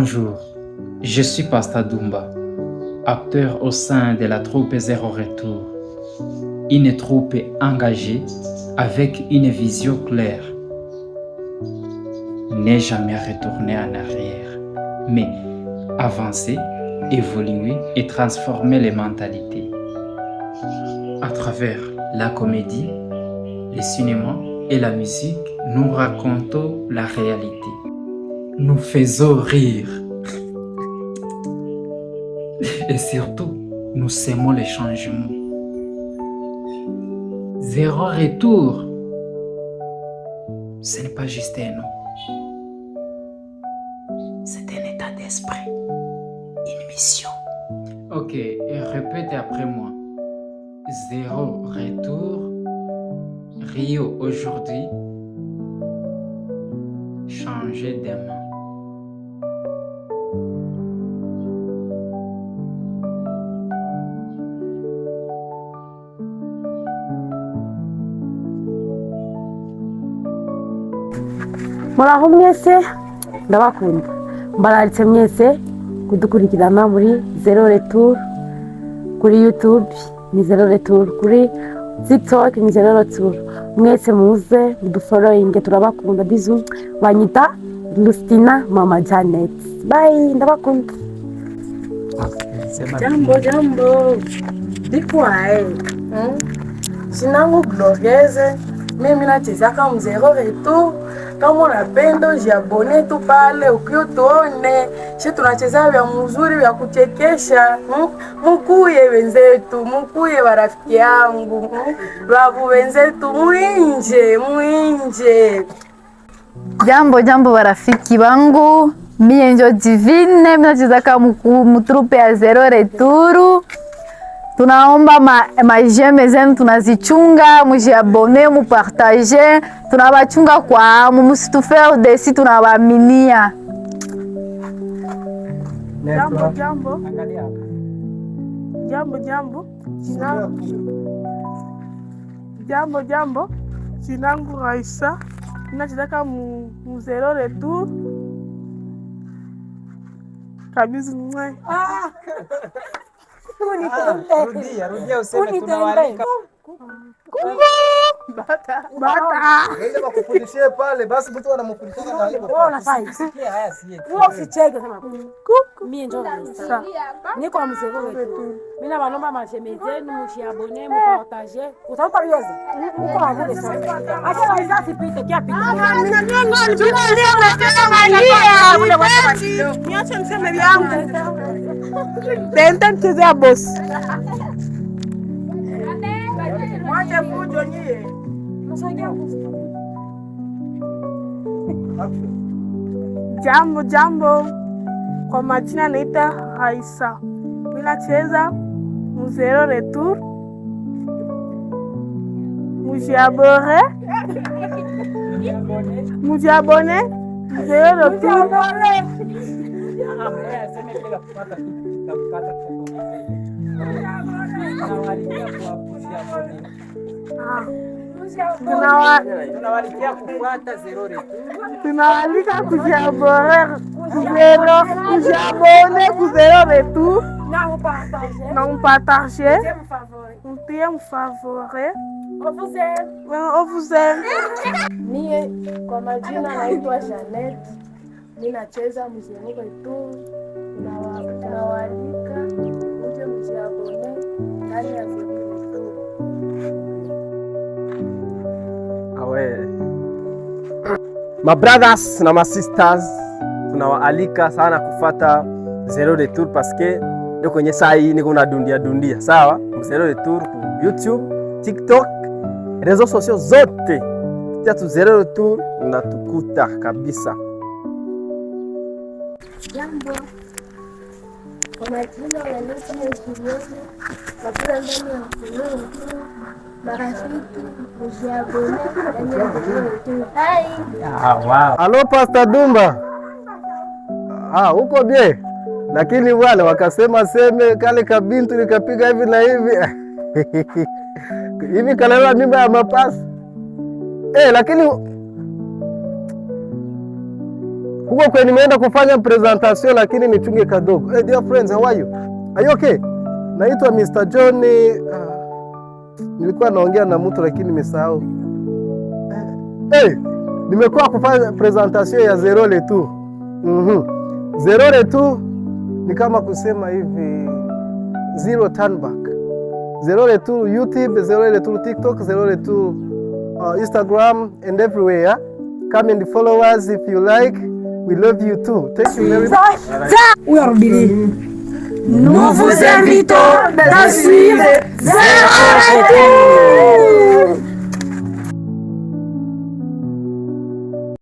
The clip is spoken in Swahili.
Bonjour, je suis Pasteur Dumba, acteur au sein de la troupe Zéro Retour, une troupe engagée avec une vision claire. Ne jamais retourner en arrière, mais avancer, évoluer et transformer les mentalités. À travers la comédie, le cinéma et la musique, nous racontons la réalité. Nous faisons rire. Et surtout, nous aimons les changements. Zéro retour, ce n'est pas juste un nom. C'est un état d'esprit, une mission. Ok, et répétez après moi. Zéro retour, Rio aujourd'hui, changer demain. Muraho mwese ndabakunda mbararitse mwese kudukurikirana muri Zero Retour kuri YouTube ni Zero Retour kuri TikTok ni Zero Retour mwese muze mudufollowinge turabakunda bizu banyita Lustina Mama Janet bye ndabakunda Jambo dikwae sinangu Glorieuse mimi nachezaka Zero Retour. Kama unapenda jiabone tu pale ukiotuone shi tunacheza vya mzuri vya kuchekesha. Mukuye wenzetu, mukuye warafiki yangu, babu wenzetu muinje. Jambo warafiki wangu, mie njo Divine, minachezaka mutrupe ya Zero Retour. Tunaomba majeme zenu tunazichunga, mujiabone, mupartage, tunabachunga kwa hamu, musitufere desi, tunabaminia. Jambo. Sinangu Raisa, ninachezaka mu Zero Retour. Kabizu mwe. Rudia useme tunawalika. Bata. Wende bakufundishie pale basi mtu anamfundisha na hivyo. Wewe unafanya Sikia haya siye. wewe usicheke kama mimi ndio Raisa niko wa Zero Retour mimi na balomba mashemeji zenu mshiabone mupartage utakuta biwezi uko na vile sana acha Raisa sipite kia pita Niache niseme vyangu. Tenta nichezea boss. Mwache fujo nyie. Jambo. Kwa majina naita Raisa. Mimi nacheza mu Zero Retour. Mujiabone Zero Retour. Tunawalikia kufuata Zero Retour. Tunawalika kujiabone ku Zero Retour. Na mupartage. Mtie mfavore. On vous aime. Mie kwa majina naitwa Janet. Mimi nacheza Zero Retour. Tunawaalika mje mjiabone ndani ya Zero Retour. Awe. My brothers na my sisters, tunawaalika sana kufata Zero Retour paske ndio kwenye saa hii niko na dundia. Sawa? Zero Retour ku YouTube, TikTok, rezo sosio zote. Kitia tu Zero Retour unatukuta kabisa. Jambo. Kwa majina wanaitwa Juliana. Kabla ndani ya Zero Retour. Marafiki mjiabone ndani ya Zero Retour. Hai. Wow. Halo Pastor Dumba. Uko bie? Lakini wale wakasema seme kale kabintu nikapiga hivi na hivi. Hivi kalala mimba ya mapasi. Lakini huko kwenye nimeenda kufanya presentation, lakini nichunge kadogo. Hey dear friends, how are you? Are you okay? Naitwa Mr. John. Nilikuwa naongea na mtu lakini nimesahau. Hey, nimekuwa kufanya presentation ya Zero Retour. Zero Retour ni kama kusema hivi zero turn back. Zero Retour YouTube, Zero Retour TikTok, Zero Retour Instagram and everywhere. Come and follow us if you like. We love you too. Thank you very much. Nous vous invitons à suivre Zero Retour.